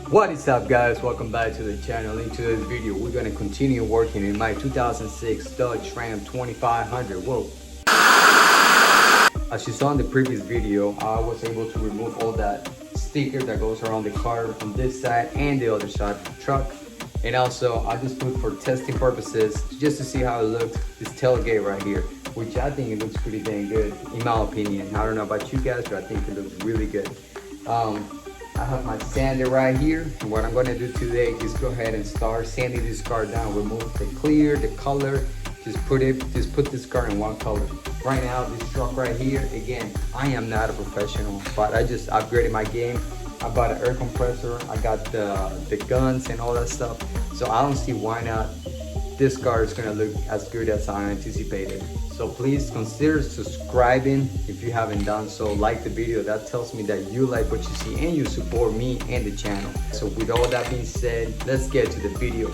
What is up, guys? Welcome back to the channel. In today's video we're going to continue working in my 2006 Dodge Ram 2500. Whoa. As you saw in the previous video, I was able to remove all that sticker that goes around the car from this side and the other side of the truck. And also I just put for testing purposes just to see how it looked, this tailgate right here, which I think it looks pretty dang good in my opinion. I don't know about you guys, but I think it looks really good. I have my sander right here, and what I'm going to do today is go ahead and start sanding this car down. Remove the clear, the color, just put this car in one color. Right now, this truck right here, again, I am not a professional, but I just upgraded my game. I bought an air compressor, I got the guns and all that stuff, so I don't see why not this car is gonna look as good as I anticipated. So please consider subscribing if you haven't done so. Like the video, that tells me that you like what you see and you support me and the channel. So with all that being said, let's get to the video.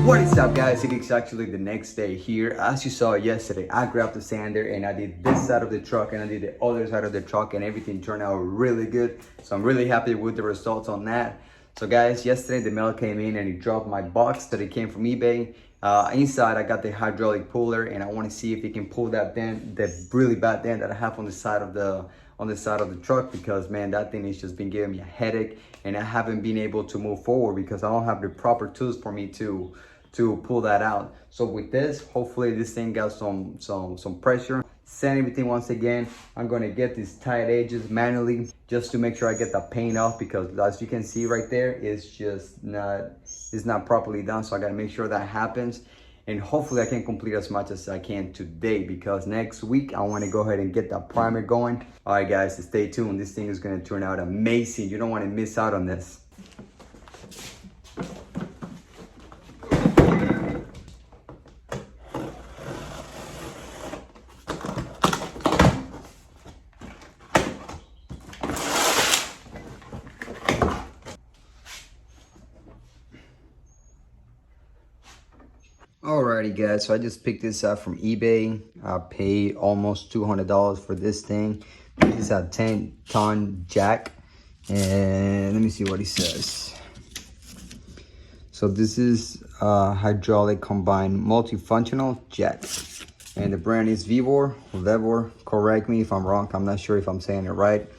What is up, guys? It is actually the next day here. As you saw yesterday, I grabbed the sander and I did this side of the truck and I did the other side of the truck, and everything turned out really good. So I'm really happy with the results on that. So guys, yesterday the mail came in and it dropped my box that it came from eBay. Inside I got the hydraulic puller, and I want to see if it can pull that dent, that really bad dent that I have on the side of the truck, because man, that thing has just been giving me a headache and I haven't been able to move forward because I don't have the proper tools for me to pull that out. So with this, hopefully this thing got some pressure. Sand everything once again. I'm gonna get these tight edges manually just to make sure I get the paint off, because as you can see right there, it's not properly done. So I gotta make sure that happens, and hopefully I can complete as much as I can today, because next week I want to go ahead and get that primer going. All right guys, stay tuned. This thing is going to turn out amazing. You don't want to miss out on this. Alrighty guys, so I just picked this up from eBay. I paid almost $200 for this thing. This is a 10-ton jack, and let me see what it says. So this is a hydraulic combined multifunctional jack, and the brand is Vevor. Correct me if I'm wrong, I'm not sure if I'm saying it right.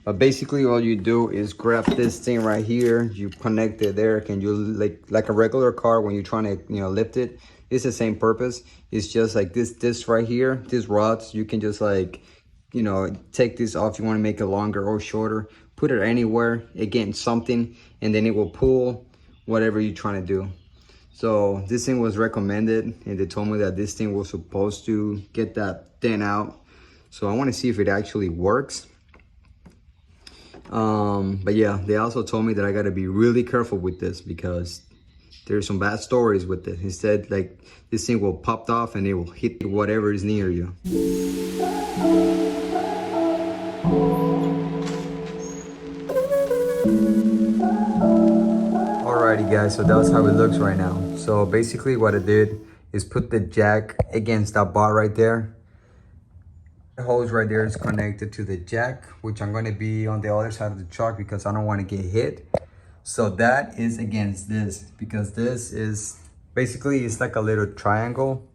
But basically all you do is grab this thing right here, you connect it there, and you like a regular car when you're trying to lift it. It's the same purpose. It's just like this right here, these rods, you can just like take this off. You want to make it longer or shorter, put it anywhere, again something, and then it will pull whatever you're trying to do. So this thing was recommended, and they told me that this thing was supposed to get that dent out. So I want to see if it actually works. But yeah, they also told me that I gotta be really careful with this because there's some bad stories with it. He said like this thing will pop off and it will hit whatever is near you. Alrighty guys, so that's how it looks right now. So basically what I did is put the jack against that bar right there. The hose right there is connected to the jack, which I'm gonna be on the other side of the truck because I don't wanna get hit. So that is against this because this is basically, it's like a little triangle.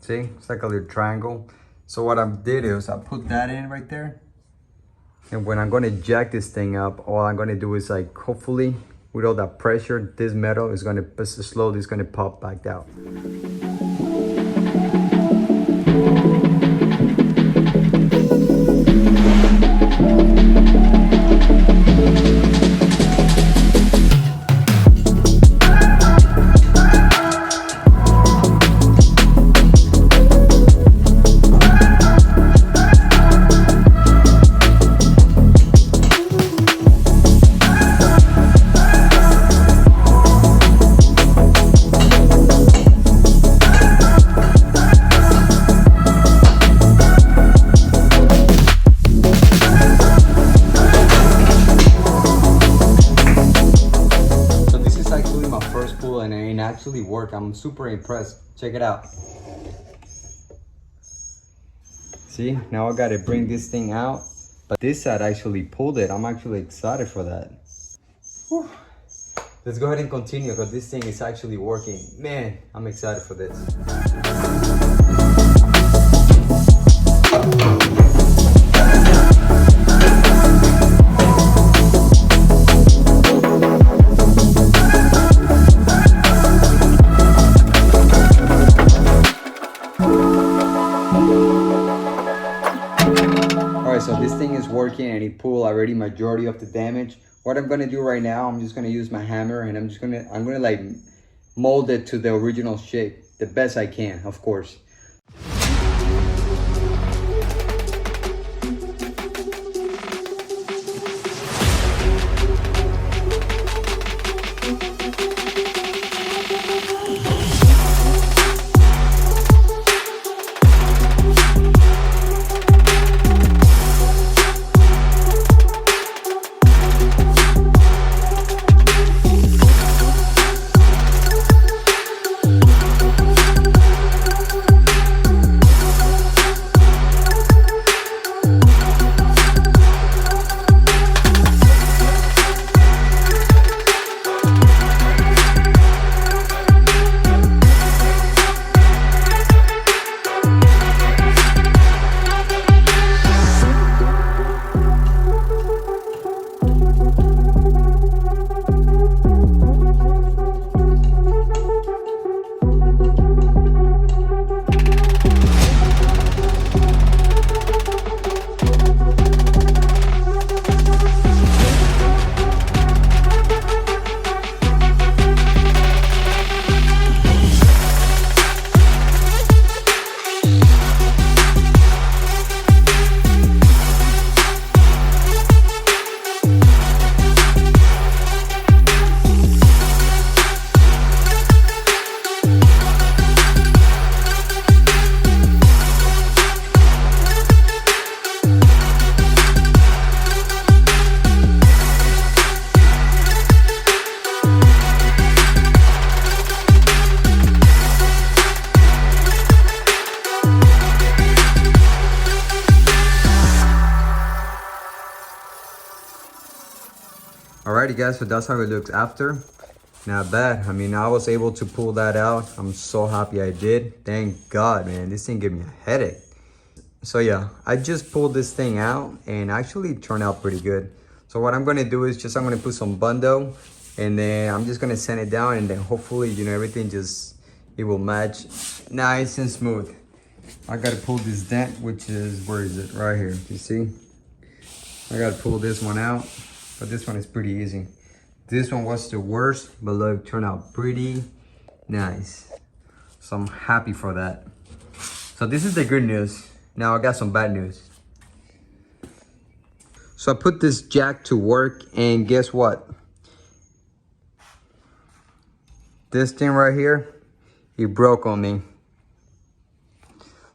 See, it's like a little triangle. So what I did is I put that in right there. And when I'm gonna jack this thing up, all I'm gonna do is like, hopefully with all that pressure, this metal is gonna slowly, it's gonna pop back out. And it actually worked. I'm super impressed. Check it out. See, now I gotta bring this thing out, but this side actually pulled it. I'm actually excited for that. Whew. Let's go ahead and continue because this thing is actually working. Man, I'm excited for this. So this thing is working and it pulled already majority of the damage. What I'm gonna do right now, I'm just gonna use my hammer and I'm gonna like mold it to the original shape the best I can, of course. Alrighty guys, so that's how it looks after. Not bad. I mean, I was able to pull that out. I'm so happy I did. Thank God, man. This thing gave me a headache. So yeah, I just pulled this thing out and actually it turned out pretty good. So what I'm gonna do is I'm gonna put some Bondo and then I'm just gonna sand it down and then hopefully, you know, everything it will match nice and smooth. I gotta pull this dent, which is, where is it? Right here, you see? I gotta pull this one out. But this one is pretty easy. This one was the worst, but look, turned out pretty nice. So I'm happy for that. So this is the good news. Now I got some bad news. So I put this jack to work, and guess what? This thing right here, it broke on me.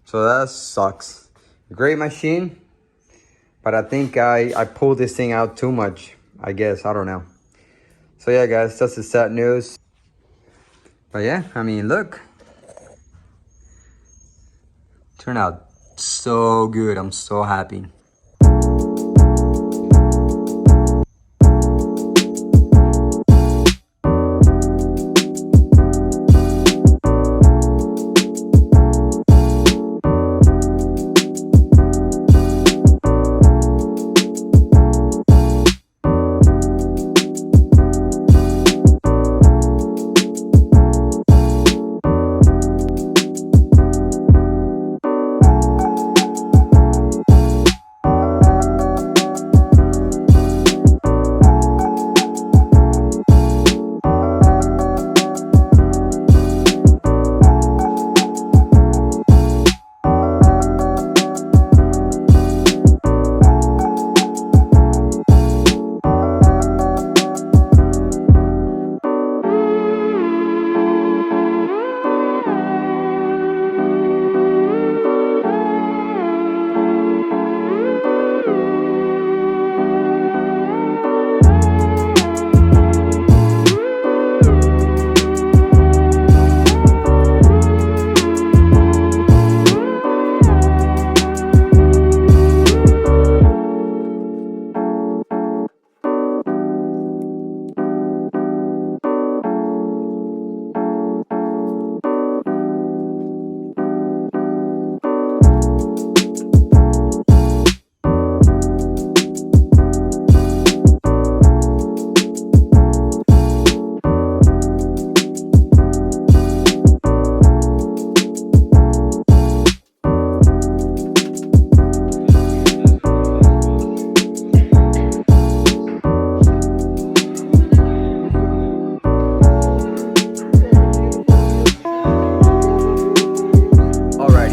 So that sucks. Great machine, but I think I pulled this thing out too much, I guess. I don't know. So yeah, guys, that's the sad news. But yeah, I mean, look. Turned out so good. I'm so happy.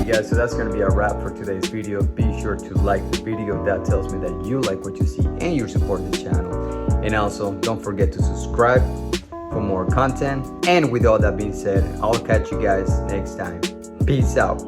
Guys, so that's gonna be a wrap for today's video. Be sure to like the video. That tells me that you like what you see and you support the channel. And also, don't forget to subscribe for more content. And with all that being said, I'll catch you guys next time. Peace out.